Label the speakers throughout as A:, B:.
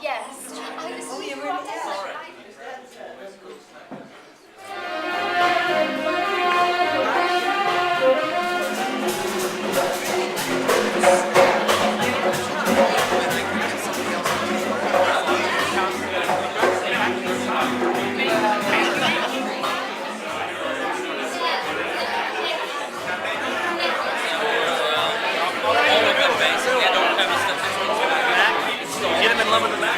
A: Yes. Oh, yeah, we're
B: Get him in love with the back.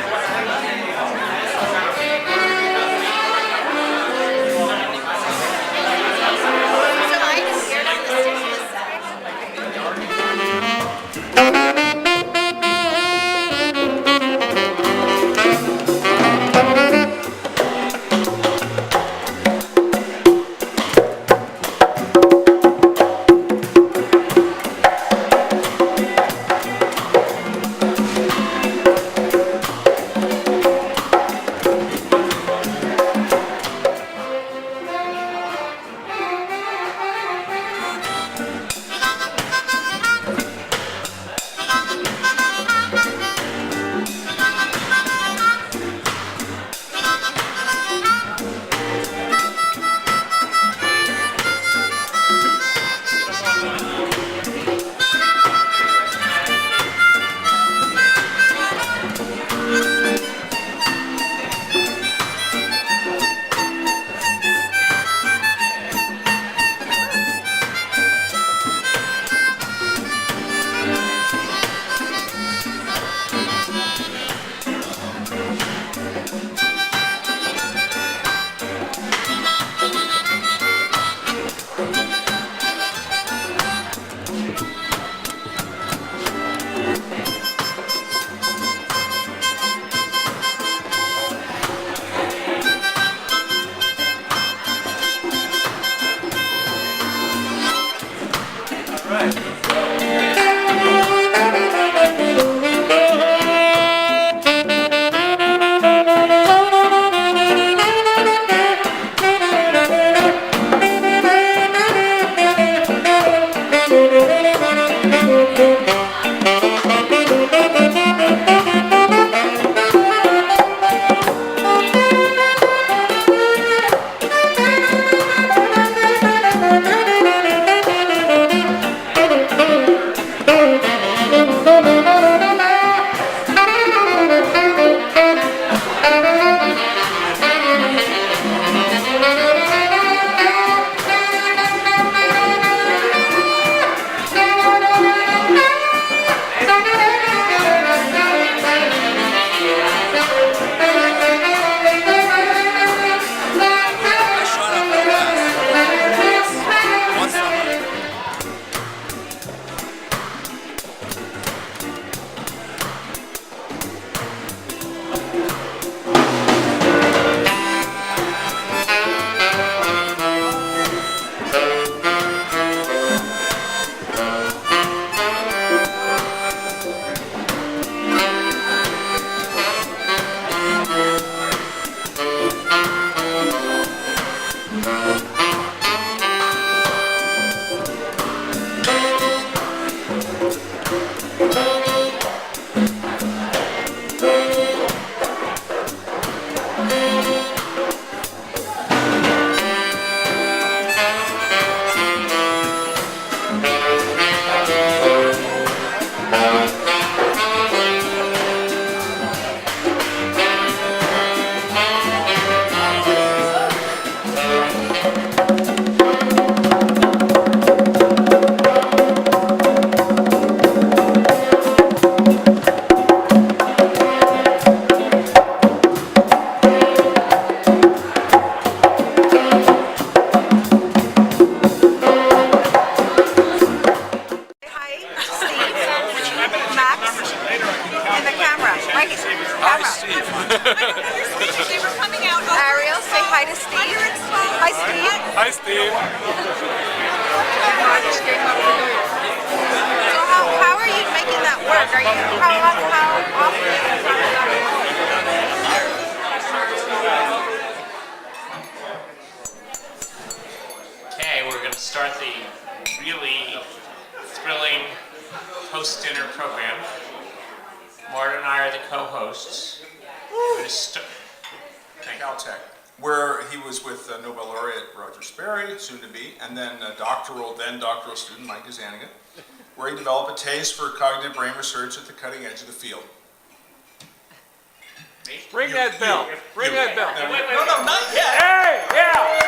C: Hi, Steve.
A: So how are you making that work? Are you how often?
B: Okay, we're going to start the really thrilling
D: post-dinner program. Mort and I are the co-hosts.
C: Caltech, where he was with Nobel laureate Roger Sperry, soon to be, and then doctoral student Mike Gazzaniga, where he developed a taste for cognitive brain research at the cutting edge of the field.
B: Ring that bell. Ring that bell.
C: No, not yet.
B: Hey, yeah.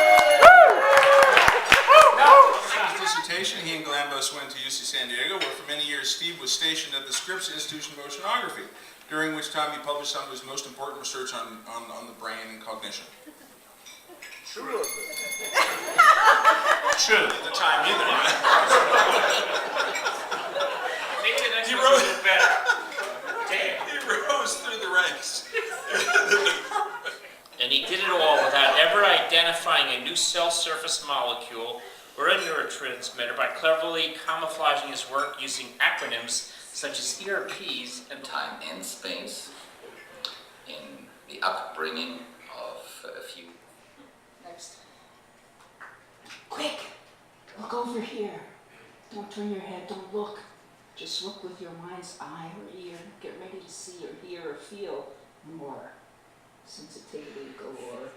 C: His dissertation, he and Galambos went to UC San Diego, where for many years Steve was stationed at the Scripps Institution of Oceanography, during which time he published some of his most important research on the brain and cognition.
B: True.
C: True. At the time, either.
D: Maybe the next one's a little better. Damn.
C: He rose through the ranks.
D: And he did it all without ever identifying a new cell surface molecule or a neurotransmitter by cleverly camouflaging his work using acronyms such as ERPs and
E: time and space in the upbringing of a few.
F: Next. Quick! Look over here. Don't turn your head, don't look. Just look with your mind's eye or ear. Get ready to see or hear or feel more. Sensitivity galore.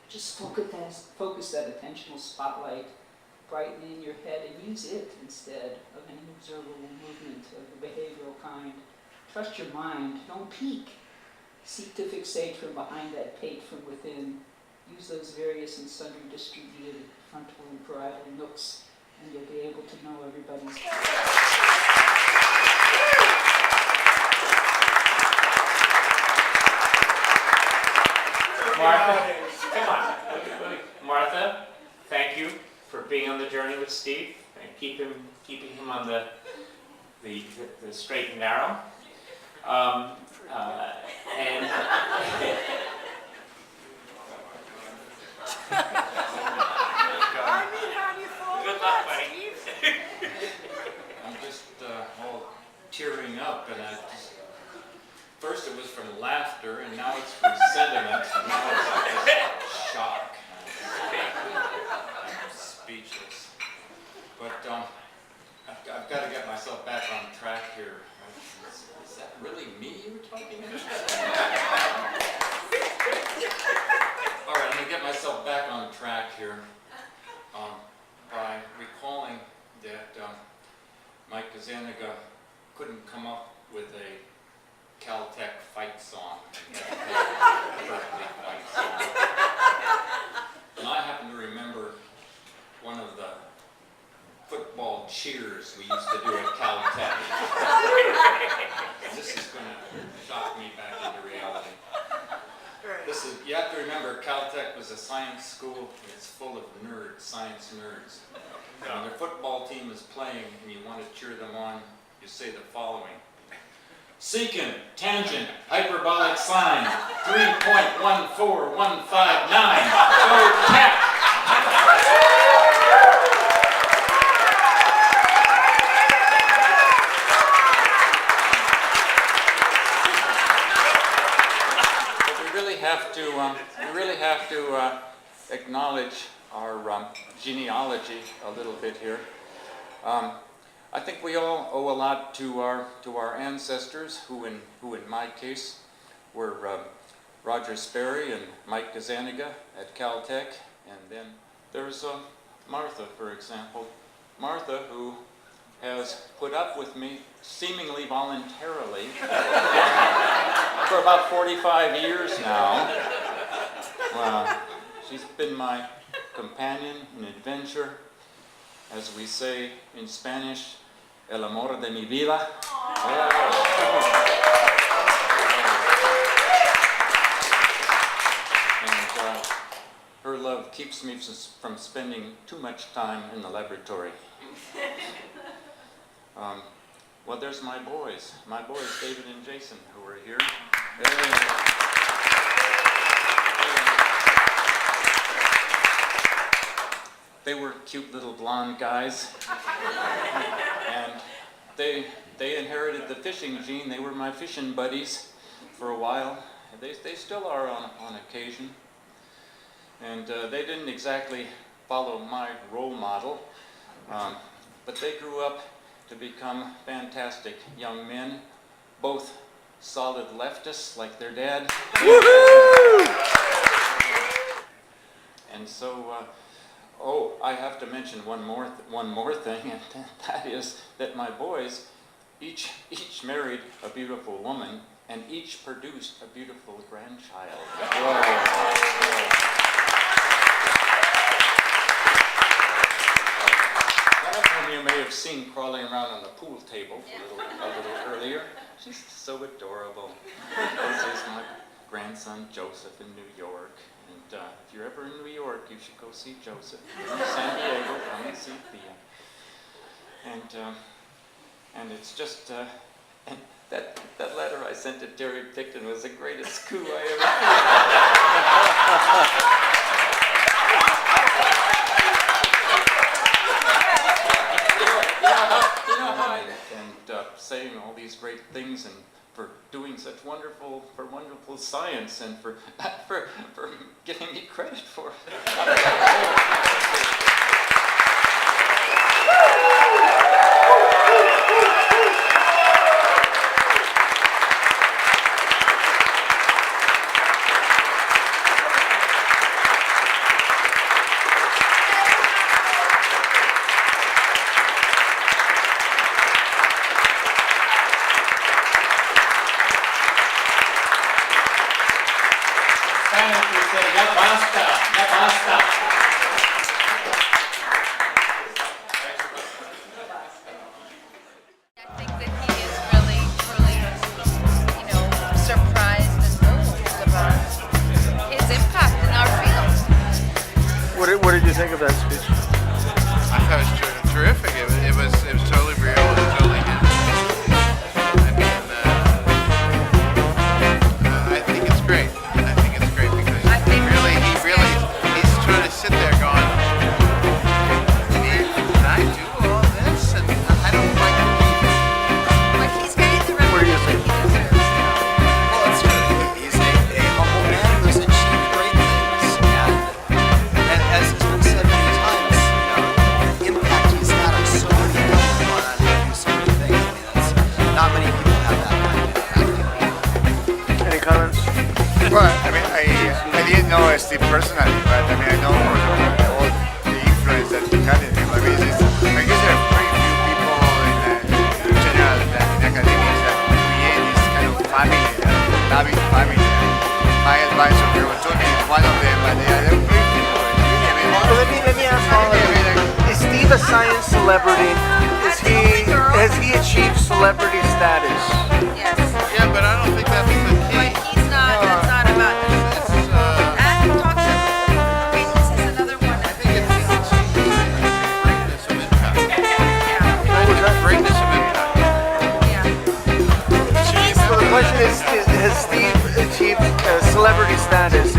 F: Just focus that attentional spotlight brightly in your head and use it instead of any observable movement of the behavioral kind. Trust your mind, don't peek. Seek to fixate from behind that pate from within. Use those various and sundry distributed frontal and parietal nooks, and you'll be able to know everybody's.
D: Martha, come on. Martha, thank you for being on the journey with Steve and keeping him on the straight and narrow. And good luck, buddy.
G: I'm just all tearing up, and first it was from laughter, and now it's from sentiment, and now it's just shock. I'm speechless. But I've got to get myself back on track here. Is that really me you were talking about? All right, I'm going to get myself back on track here by recalling that Mike Gazzaniga couldn't come up with a Caltech fight song. Perfectly fight song. And I happen to remember one of the football cheers we used to do at Caltech. This is going to shock me back into reality. You have to remember, Caltech was a science school, and it's full of nerds, science nerds. And when their football team is playing and you want to cheer them on, you say the following. Secant, tangent, hyperbolic sine, 3.14159. Go Cat! We really have to acknowledge our genealogy a little bit here. I think we all owe a lot to our ancestors, who in my case were Roger Sperry and Mike Gazzaniga at Caltech, and then there's Martha, for example. Martha, who has put up with me seemingly voluntarily for about 45 years now. Well, she's been my companion in adventure, as we say in Spanish, el amor de mi vida. And her love keeps me from spending too much time in the laboratory. Well, there's my boys, David and Jason, who are here. They were cute little blonde guys, and they inherited the fishing gene. They were my fishing buddies for a while. They still are on occasion, and they didn't exactly follow my role model, but they grew up to become fantastic young men, both solid leftists like their dad. And so, I have to mention one more thing, and that is that my boys each married a beautiful woman, and each produced a beautiful grandchild. One of whom you may have seen crawling around on the pool table a little earlier. She's so adorable. This is my grandson Joseph in New York. And if you're ever in New York, you should go see Joseph. San Diego, come and see Thea. And it's just, and that letter I sent to Terry Picton was the greatest coup I ever You know how I end up saying all these great things and for doing such wonderful science and for giving me credit for it.
A: I think that he is really, surprised and moved about his impact in our field.
H: What did you think of that speech?
I: I thought it was terrific. It was totally real. It was totally him. I think it's great. I think it's great because he's trying to sit there going, did I do all this? And I don't quite believe it.
A: But he's getting the recognition he deserves.
J: Well, it's true. He's a humble man who's achieved great things. And as has been said many times, the impact he's had on so many people on how to do so many things. I mean, not many people have that kind of impact.
H: Any comments?
I: Well, I mean, I didn't know Steve personally, but I mean, I know all the influence that he had in him. I mean, I guess there are very few people in general that in academics that create this kind of family, loving family. My advisor, Tony, is one of them, but there are very few.
H: Well, let me ask all of you. Is Steve a science celebrity? Has he achieved celebrity status?
A: Yes.
I: Yeah, but I don't think that's the
A: But
I: key.
A: he's not, that's not about it. And talk to okay, this is another one.
I: I think it's greatness of impact.
H: What was that?
I: Greatness of impact.
A: Yeah.
H: So the question is, has Steve achieved celebrity status